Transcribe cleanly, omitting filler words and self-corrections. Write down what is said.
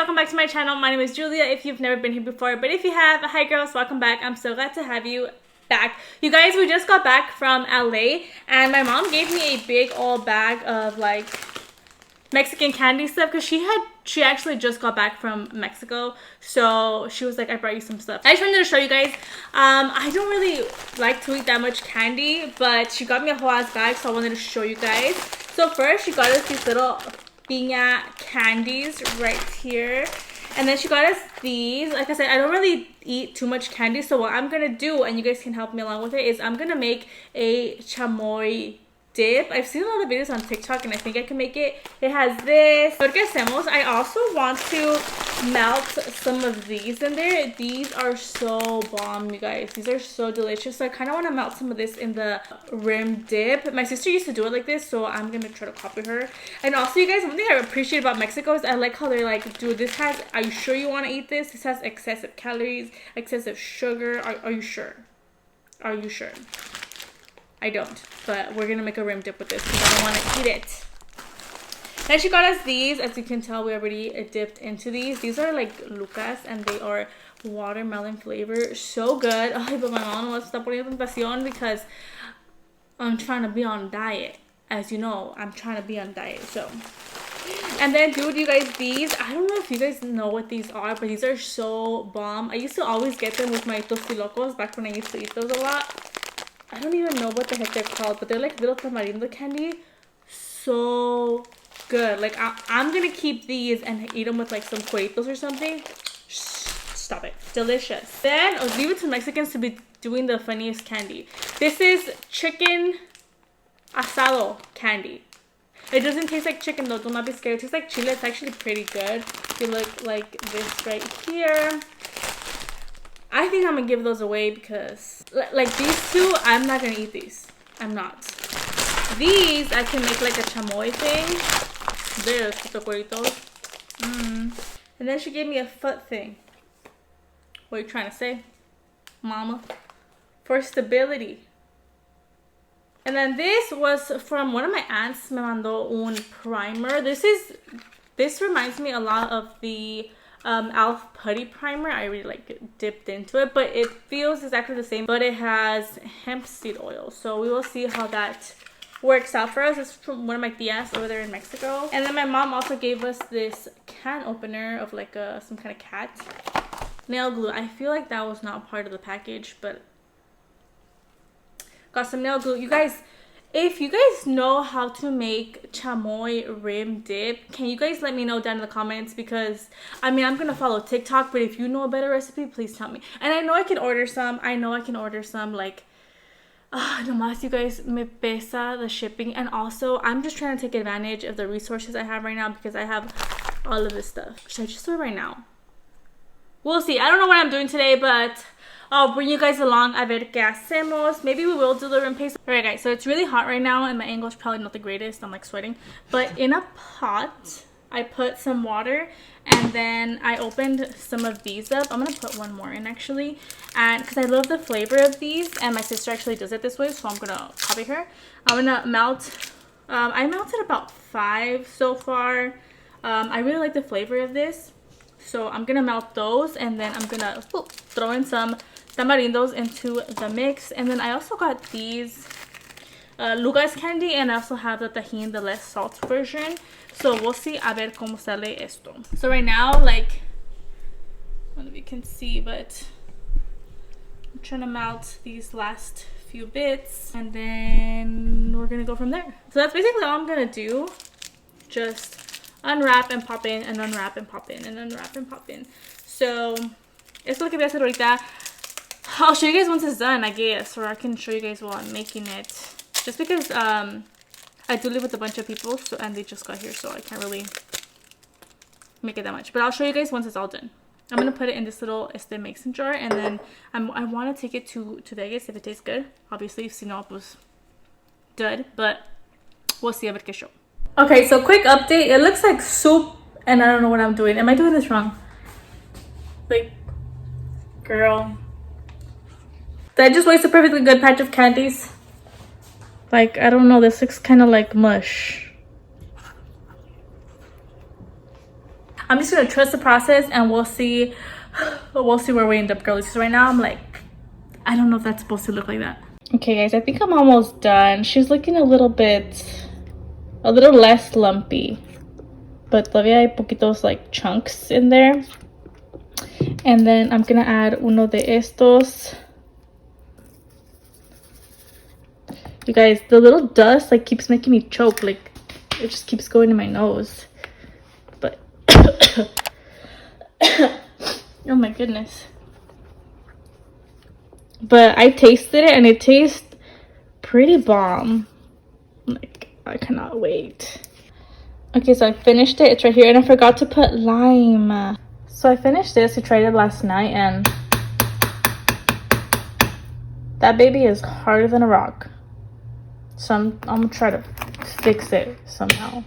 welcome back to my channel. My name is Julia if you've never been here before, but if you have, hi girls, welcome back. I'm so glad to have you back. You guys, we just got back from LA and my mom gave me a big old bag of like Mexican candy stuff because she actually just got back from Mexico, so she was like, I brought you some stuff. I just wanted to show you guys. I don't really like to eat that much candy, but she got me a whole ass bag, so I wanted to show you guys. So first she got us these little piña candies right here, and then she got us these. Like I said, I don't really eat too much candy, so what I'm gonna do, and you guys can help me along with it, is I'm gonna make a chamoy dip. I've seen a lot of videos on TikTok and I think I can make it. It has this. What hacemos? I also want to melt some of these in there. These are so bomb, you guys. These are so delicious. So I kind of want to melt some of this in the rim dip. My sister used to do it like this, so I'm gonna try to copy her. And also, you guys, one thing I appreciate about Mexico is I like how they're like, dude, this has, are you sure you want to eat this? This has excessive calories, excessive sugar. Are you sure? Are you sure? I don't, but we're gonna make a rim dip with this because I don't want to eat it. Then she got us these. As you can tell, we already dipped into these. These are like Lucas and they are watermelon flavor. So good. Ay, but my mom wants to poniendo tentación because I'm trying to be on diet. As you know, I'm trying to be on diet. So, and then dude, you guys, these, I don't know if you guys know what these are, but these are so bomb. I used to always get them with my tostilocos back when I used to eat those a lot. I don't even know what the heck they're called, but they're like little tamarindo candy. So good. Like, I'm gonna keep these and eat them with like some cueritos or something. Stop it. Delicious. Then I'll leave it to Mexicans to be doing the funniest candy. This is chicken asado candy. It doesn't taste like chicken though. Do not be scared. It tastes like chile. It's actually pretty good. If you look like this right here. I think I'm gonna give those away because like these two, I'm not gonna eat these. I'm not. These I can make like a chamoy thing. There's the cueritos. And then she gave me a foot thing. What are you trying to say, mama? For stability. And then this was from one of my aunts. Me mandó un primer. This reminds me a lot of the Elf putty primer. I really like dipped into it, but it feels exactly the same, but it has hemp seed oil, so we will see how that works out for us. It's from one of my tias over there in Mexico. And then my mom also gave us this can opener of like some kind of cat nail glue. I feel like that was not part of the package, but got some nail glue. You guys, if you guys know how to make chamoy rim dip, can you guys let me know down in the comments? Because I mean, I'm gonna follow TikTok, but if you know a better recipe, please tell me. And I know I can order some. Like, nomás, you guys, me pesa the shipping. And also, I'm just trying to take advantage of the resources I have right now because I have all of this stuff. Should I just do it right now? We'll see. I don't know what I'm doing today, but I'll bring you guys along a ver qué hacemos. Maybe we will do the rim paste. Alright guys, so it's really hot right now and my angle is probably not the greatest. I'm like sweating. But in a pot, I put some water and then I opened some of these up. I'm going to put one more in actually. And because I love the flavor of these and my sister actually does it this way, so I'm going to copy her. I'm going to melt, I melted about 5 so far. I really like the flavor of this. So I'm going to melt those and then I'm going to throw in some tamarindos into the mix. And then I also got these Lucas candy, and I also have the tajín, the less salt version. So we'll see a ver cómo sale esto. So right now, like, I don't know if you can see, but I'm trying to melt these last few bits and then we're gonna go from there. So that's basically all I'm gonna do. Just unwrap and pop in and unwrap and pop in and unwrap and pop in. So esto es lo que voy a hacer ahorita. I'll show you guys once it's done, I guess, or I can show you guys while I'm making it. Just because I do live with a bunch of people, so and they just got here, so I can't really make it that much. But I'll show you guys once it's all done. I'm gonna put it in this little mason jar, and then I want to take it to Vegas if it tastes good. Obviously, if no, it was good, but we'll see a ver qué show. Okay, so quick update. It looks like soup, and I don't know what I'm doing. Am I doing this wrong? Like, girl. Did I just waste a perfectly good patch of candies? Like, I don't know, this looks kind of like mush. I'm just gonna trust the process and we'll see where we end up, girlies. Because right now I'm like, I don't know if that's supposed to look like that. Okay guys, I think I'm almost done. She's looking a little less lumpy, but todavía hay poquitos like chunks in there. And then I'm gonna add uno de estos. You guys, the little dust like keeps making me choke. Like it just keeps going in my nose. But oh my goodness. But I tasted it and it tastes pretty bomb. Like, I cannot wait. Okay, so I finished it. It's right here. And I forgot to put lime. So I finished this. I tried it last night and that baby is harder than a rock. So I'm gonna try to fix it somehow.